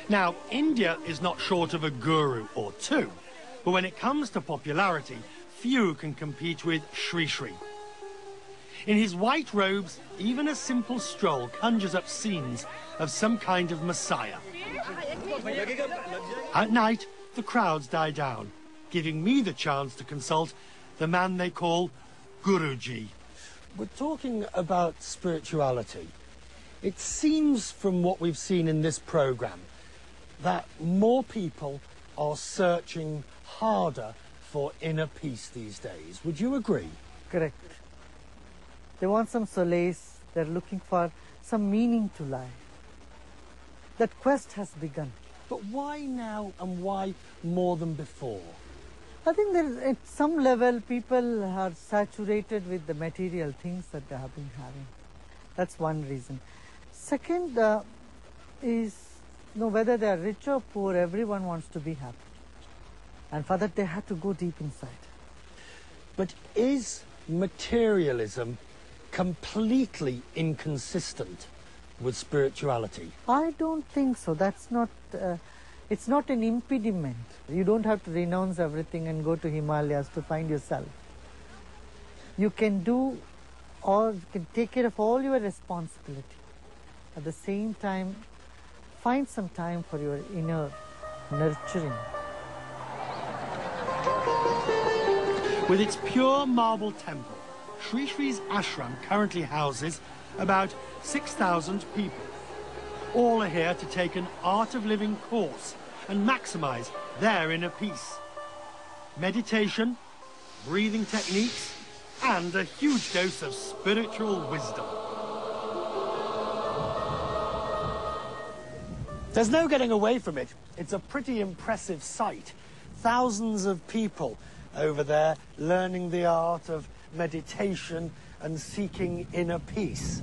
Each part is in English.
Now, India is not short of a guru or two, but when it comes to popularity, few can compete with Sri Sri. In his white robes, even a simple stroll conjures up scenes of some kind of messiah. At night, the crowds die down, giving me the chance to consult the man they call Guruji. We're talking about spirituality. It seems from what we've seen in this programme that more people are searching harder for inner peace these days. Would you agree? Correct. They want some solace, they're looking for some meaning to life. That quest has begun. But why now and why more than before? I think that at some level people are saturated with the material things that they have been having. That's one reason. Second is, whether they are rich or poor, everyone wants to be happy. And for that they have to go deep inside. But is materialism completely inconsistent with spirituality? I don't think so. That's not, it's not an impediment. You don't have to renounce everything and go to Himalayas to find yourself. You can do or you can take care of all your responsibility. At the same time, find some time for your inner nurturing. With its pure marble temple, Sri Sri's ashram currently houses about 6,000 people. All are here to take an art of living course and maximise their inner peace. Meditation, breathing techniques, and a huge dose of spiritual wisdom. There's no getting away from it. It's a pretty impressive sight. Thousands of people over there learning the art of meditation and seeking inner peace.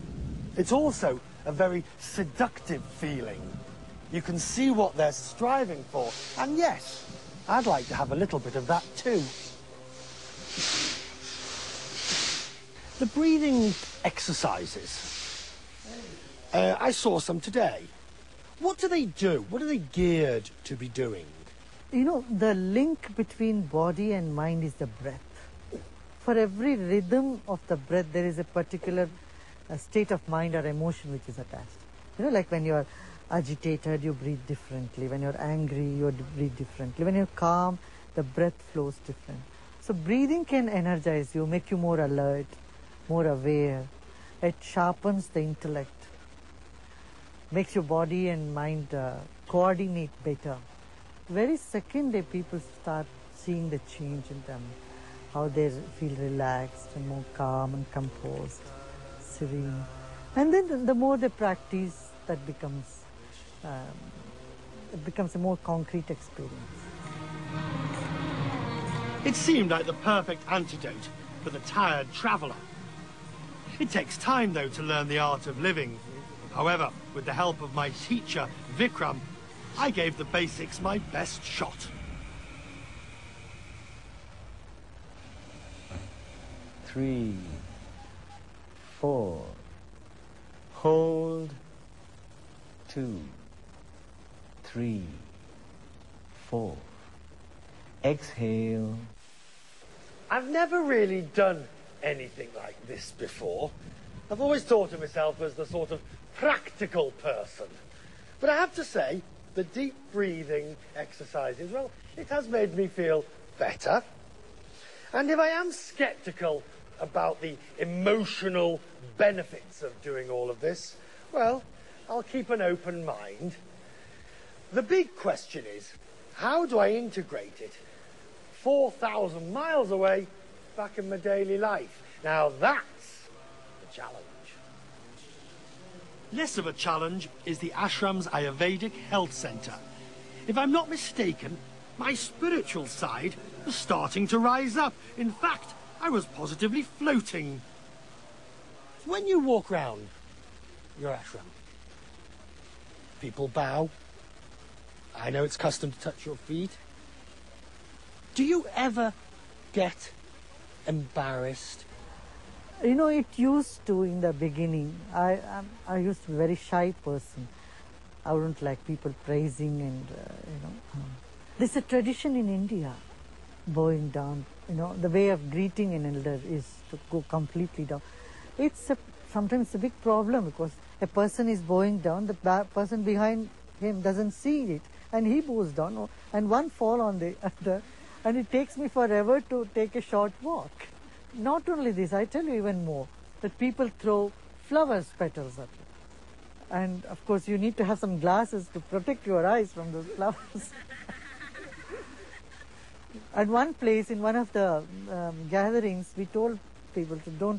It's also a very seductive feeling. You can see what they're striving for. And yes, I'd like to have a little bit of that too. The breathing exercises. I saw some today. What do they do? What are they geared to be doing? The link between body and mind is the breath. For every rhythm of the breath, there is a particular state of mind or emotion which is attached. Like when you're agitated, you breathe differently. When you're angry, you breathe differently. When you're calm, the breath flows different. So breathing can energize you, make you more alert, more aware. It sharpens the intellect, makes your body and mind coordinate better. Very second day, people start seeing the change in them, how they feel relaxed and more calm and composed, serene. And then the more they practice, that becomes a more concrete experience. It seemed like the perfect antidote for the tired traveller. It takes time, though, to learn the art of living. However, with the help of my teacher, Vikram, I gave the basics my best shot. 3, 4, hold, 2, 3, 4, exhale. I've never really done anything like this before. I've always thought of myself as the sort of practical person. But I have to say, the deep breathing exercises, well, it has made me feel better. And if I am sceptical about the emotional benefits of doing all of this, well, I'll keep an open mind. The big question is, how do I integrate it 4,000 miles away back in my daily life? Now that's the challenge. Less of a challenge is the ashram's Ayurvedic health centre. If I'm not mistaken, my spiritual side was starting to rise up. In fact, I was positively floating. When you walk round your ashram, people bow. I know it's custom to touch your feet. Do you ever get embarrassed? It used to in the beginning. I used to be a very shy person. I wouldn't like people praising and, There's a tradition in India, bowing down. The way of greeting an elder is to go completely down. Sometimes it's a big problem because a person is bowing down, the person behind him doesn't see it, and he bows down, and one fall on the other, and it takes me forever to take a short walk. Not only this, I tell you even more, that people throw flowers petals at you. And of course you need to have some glasses to protect your eyes from those flowers. At one place, in one of the gatherings, we told people to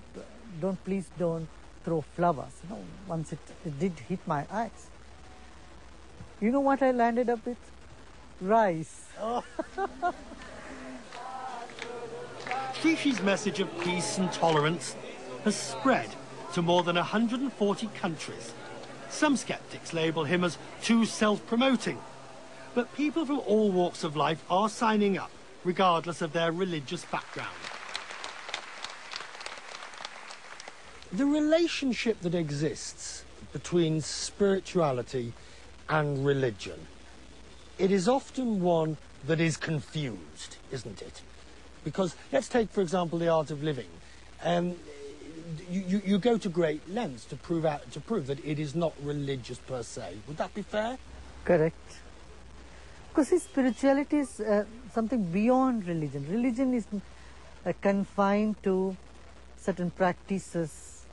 please don't throw flowers. Once it did hit my eyes. You know what I landed up with? Rice. Oh. Shishi's message of peace and tolerance has spread to more than 140 countries. Some skeptics label him as too self-promoting, but people from all walks of life are signing up, regardless of their religious background. The relationship that exists between spirituality and religion, it is often one that is confused, isn't it? Because let's take, for example, the art of living. You go to great lengths to prove that it is not religious per se. Would that be fair? Correct. Because spirituality is something beyond religion. Religion is confined to certain practices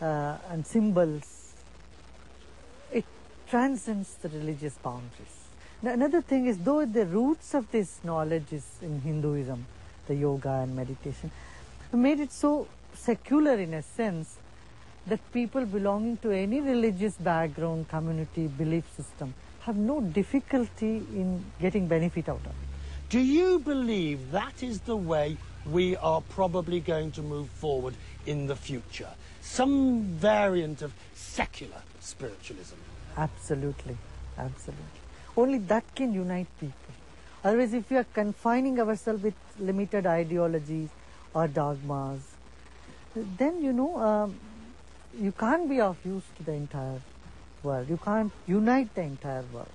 and symbols. It transcends the religious boundaries. Now, another thing is, though the roots of this knowledge is in Hinduism, the yoga and meditation, made it so secular in a sense that people belonging to any religious background, community, belief system have no difficulty in getting benefit out of it. Do you believe that is the way we are probably going to move forward in the future? Some variant of secular spiritualism? Absolutely, absolutely. Only that can unite people. Otherwise, if we are confining ourselves with limited ideologies or dogmas, then, you can't be of use to the entire world. You can't unite the entire world.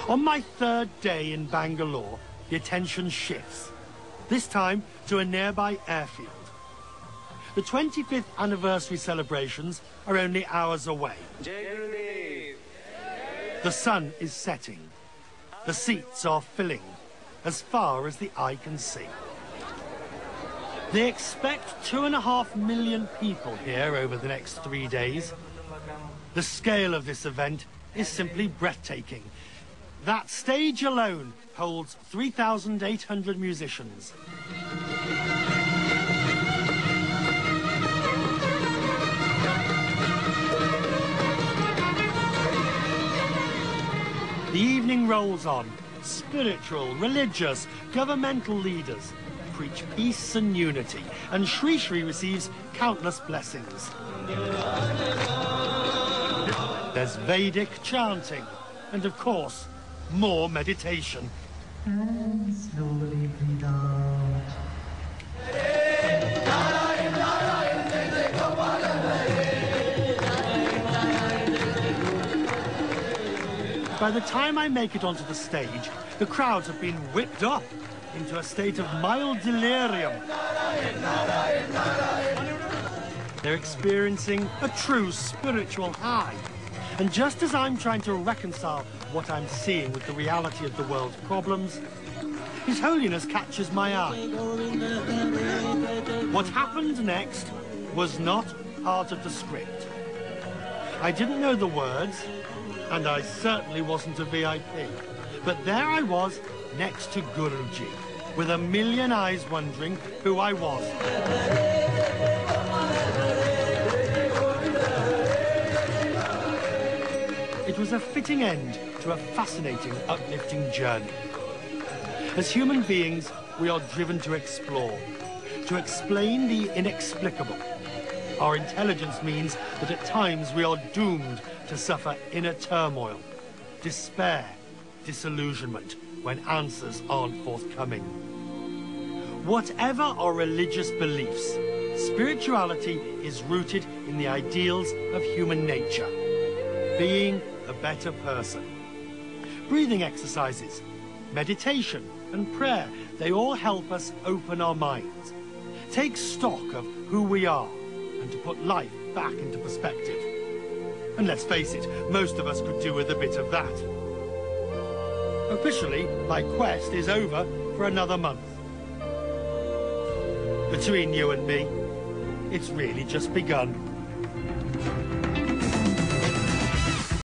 On my third day in Bangalore, the attention shifts, this time to a nearby airfield. The 25th anniversary celebrations are only hours away. The sun is setting. The seats are filling as far as the eye can see. They expect 2.5 million people here over the next 3 days. The scale of this event is simply breathtaking. That stage alone holds 3,800 musicians. The evening rolls on. Spiritual, religious, governmental leaders preach peace and unity, and Sri Sri receives countless blessings. There's Vedic chanting, and of course, more meditation. And slowly breathe out. By the time I make it onto the stage, the crowds have been whipped up into a state of mild delirium. They're experiencing a true spiritual high. And just as I'm trying to reconcile what I'm seeing with the reality of the world's problems, His Holiness catches my eye. What happened next was not part of the script. I didn't know the words, and I certainly wasn't a VIP. But there I was, next to Guruji, with a million eyes wondering who I was. It was a fitting end to a fascinating, uplifting journey. As human beings, we are driven to explore, to explain the inexplicable. Our intelligence means that at times we are doomed to suffer inner turmoil, despair, disillusionment when answers aren't forthcoming. Whatever our religious beliefs, Spirituality is rooted in the ideals of human nature. Being a better person. Breathing exercises, meditation and prayer, they all help us open our minds, take stock of who we are, and to put life back into perspective. And let's face it, most of us could do with a bit of that. Officially, my quest is over for another month. Between you and me, it's really just begun.